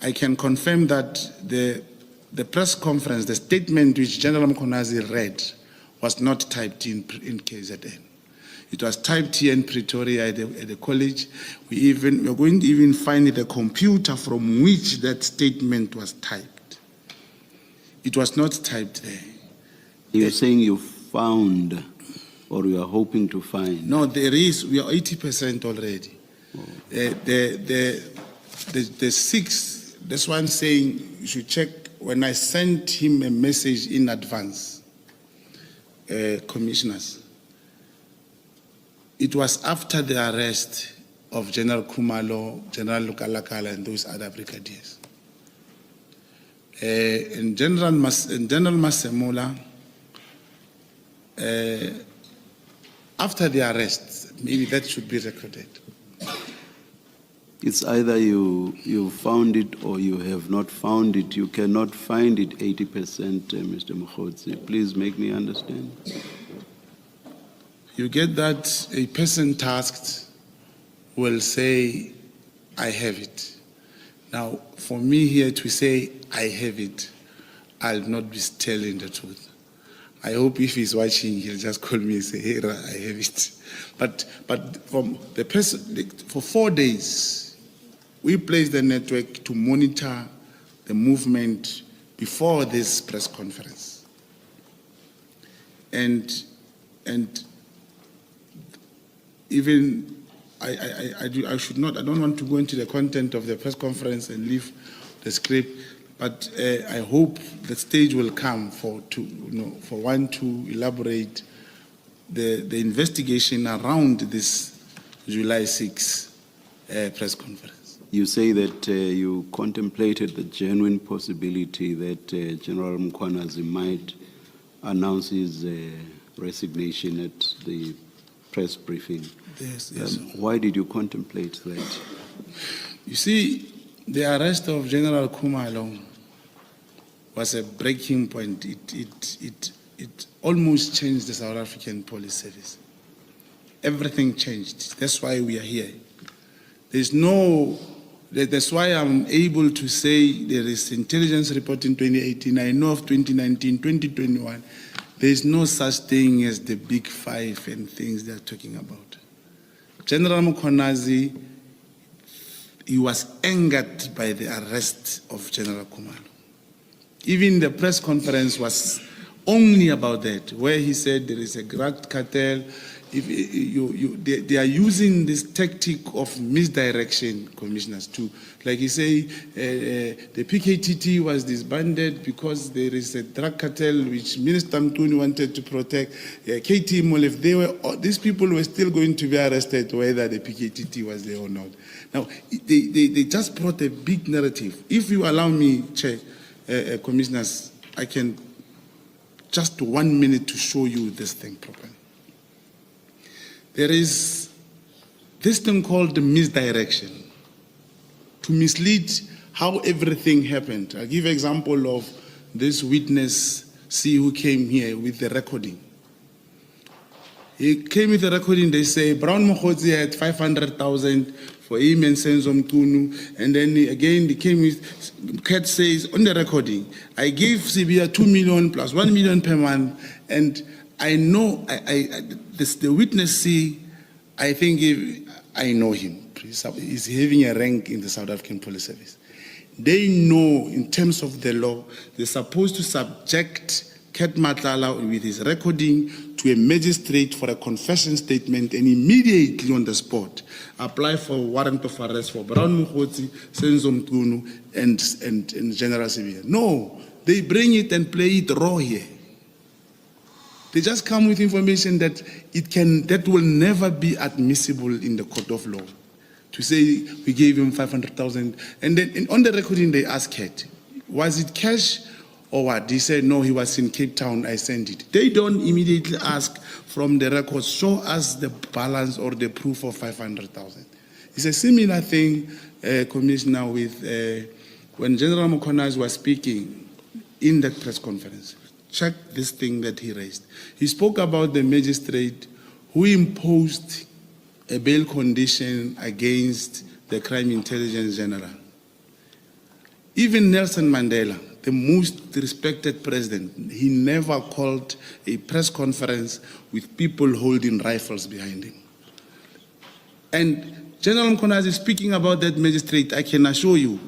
I can confirm that the press conference, the statement which General Mkhwanazi read, was not typed in KZN. It was typed here in Pretoria at the college. We're going to even find the computer from which that statement was typed. It was not typed there. You're saying you found, or you are hoping to find? No, there is. We are 80% already. Oh. The 6, that's why I'm saying you should check. When I sent him a message in advance, commissioners, it was after the arrest of General Kumalo, General Lukalakala, and those other brigadiers. And General Masemola, after the arrest, maybe that should be recorded. It's either you found it or you have not found it. You cannot find it 80%, Mr. Mogotsi. Please make me understand. You get that a person tasked will say, I have it. Now, for me here to say, I have it, I'll not be telling the truth. I hope if he's watching, he'll just call me and say, hey, I have it. But from the person, for 4 days, we placed the network to monitor the movement before this press conference. And even I don't want to go into the content of the press conference and leave the script, but I hope the stage will come for one to elaborate the investigation around this July 6 press conference. You say that you contemplated the genuine possibility that General Mkhwanazi might announce his resignation at the press briefing. Yes. Why did you contemplate that? You see, the arrest of General Kumalo was a breaking point. It almost changed the South African Police Service. Everything changed. That's why we are here. That's why I'm able to say there is intelligence report in 2018. I know of 2019, 2021. There is no such thing as the big five and things they're talking about. General Mkhwanazi, he was angered by the arrest of General Kumalo. Even the press conference was only about that, where he said there is a drug cartel. They are using this tactic of misdirection, commissioners, too. Like you say, the PKTT was disbanded because there is a drug cartel which Minister Mtuni wanted to protect. KT Molef, these people were still going to be arrested whether the PKTT was there or not. Now, they just brought a big narrative. If you allow me, Chair, commissioners, I can just 1 minute to show you this thing properly. There is this thing called the misdirection, to mislead how everything happened. I'll give an example of this witness, C, who came here with the recording. He came with the recording, they say, Brown Mogotsi had 500,000 for him and Senzo Mtunu, and then again he came with, Kat says, on the recording, I gave Sibiya 2 million plus 1 million per month, and I know, the witness C, I think I know him. He's having a rank in the South African Police Service. They know, in terms of the law, they're supposed to subject Kat Matlala with his recording to a magistrate for a confession statement and immediately on the spot apply for warrant of arrest for Brown Mogotsi, Senzo Mtunu, and General Sibiya. No, they bring it and play it raw here. They just come with information that will never be admissible in the court of law. To say we gave him 500,000, and then on the recording they asked Kat, was it cash or what? He said, no, he was in Cape Town, I sent it. They don't immediately ask from the records, show us the balance or the proof of 500,000. It's a similar thing, Commissioner, with when General Mkhwanazi was speaking in that press conference. Check this thing that he raised. He spoke about the magistrate who imposed a bail condition against the crime intelligence general. Even Nelson Mandela, the most respected president, he never called a press conference with people holding rifles behind him. And General Mkhwanazi speaking about that magistrate, I can assure you,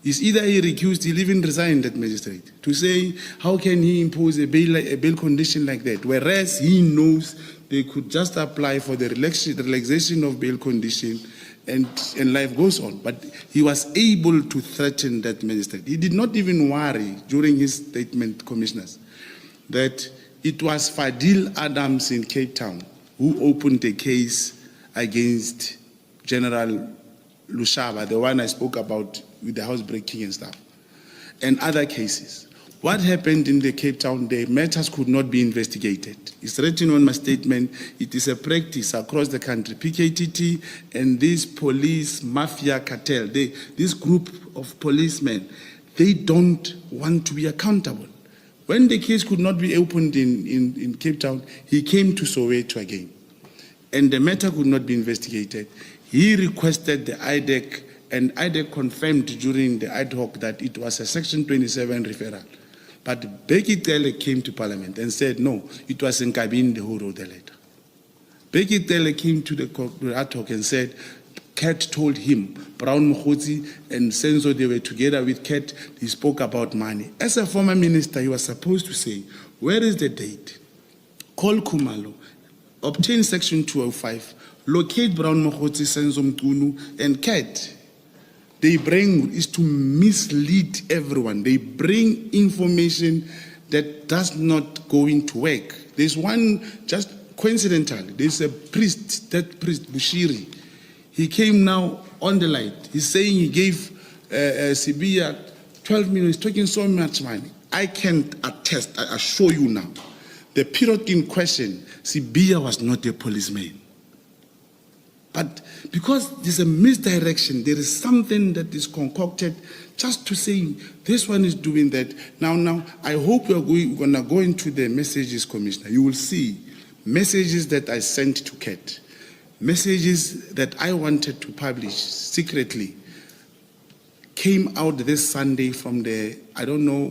is either he recused, he even resigned that magistrate, to say how can he impose a bail condition like that, whereas he knows they could just apply for the relaxation of bail condition and life goes on. But he was able to threaten that magistrate. He did not even worry during his statement, commissioners, that it was Fadil Adams in Cape Town who opened a case against General Lushaba, the one I spoke about with the housebreaking and stuff, and other cases. What happened in the Cape Town, the matters could not be investigated. It's written on my statement. It is a practice across the country. PKTT and this police mafia cartel, this group of policemen, they don't want to be accountable. When the case could not be opened in Cape Town, he came to Soweto again, and the matter could not be investigated. He requested the IDEC, and IDEC confirmed during the ad hoc that it was a Section 27 referral. But Cele came to Parliament and said, no, it was Nkabinde who wrote the letter. Cele came to the ad hoc and said, Kat told him, Brown Mogotsi and Senzo, they were together with Kat, he spoke about money. As a former minister, he was supposed to say, where is the date? Call Kumalo, obtain Section 205, locate Brown Mogotsi, Senzo Mtunu, and Kat. They bring is to mislead everyone. They bring information that does not go into work. There's one, just coincidentally, there's a priest, that priest, Bushiri. He came now on the light. He's saying he gave Sibiya 12 million. He's talking so much money. I can attest, I assure you now, the period in question, Sibiya was not a policeman. But because there's a misdirection, there is something that is concocted just to say this one is doing that. Now, I hope we're going to go into the messages, Commissioner. You will see messages that I sent to Kat, messages that I wanted to publish secretly, came out this Sunday from the, I don't know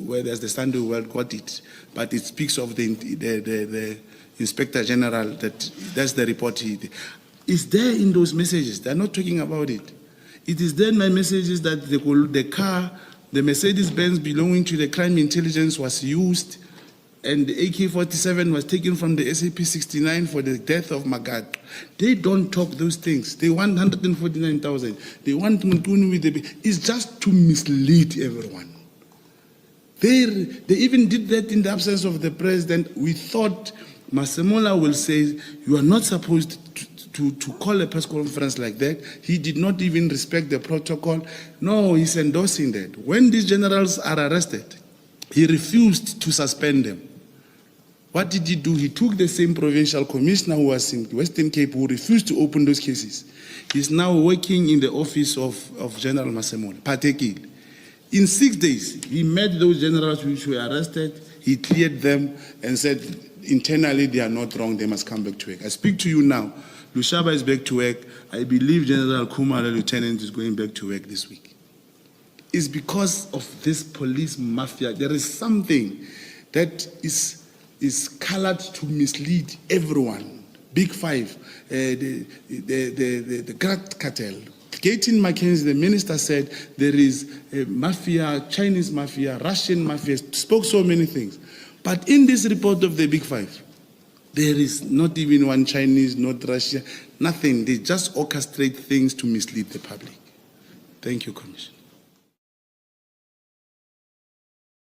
whether the Sunday World got it, but it speaks of the Inspector General, that's the report he did. It's there in those messages. They're not talking about it. It is there in my messages that the car, the Mercedes-Benz belonging to the crime intelligence was used, and the AK-47 was taken from the SAP-69 for the death of Magat. They don't talk those things. They want 149,000. They want Mtunu with the... It's just to mislead everyone. They even did that in the absence of the president. We thought Masemola will say, you are not supposed to call a press conference like that. He did not even respect the protocol. No, he's endorsing that. When these generals are arrested, he refused to suspend them. What did he do? He took the same provincial commissioner who was in Western Cape who refused to open those cases. He's now working in the office of General Masemola, Patekile. In 6 days, he met those generals which were arrested. He cleared them and said, internally, they are not wrong. They must come back to work. I speak to you now. Lushaba is back to work. I believe General Kumalo, Lieutenant, is going back to work this week. It's because of this police mafia. There is something that is colored to mislead everyone. Big Five, the drug cartel. Gaten Mackenzie, the minister, said there is a mafia, Chinese mafia, Russian mafia, spoke so many things. But in this report of the Big Five, there is not even one Chinese, not Russia, nothing. They just orchestrate things to mislead the public. Thank you, Commissioner.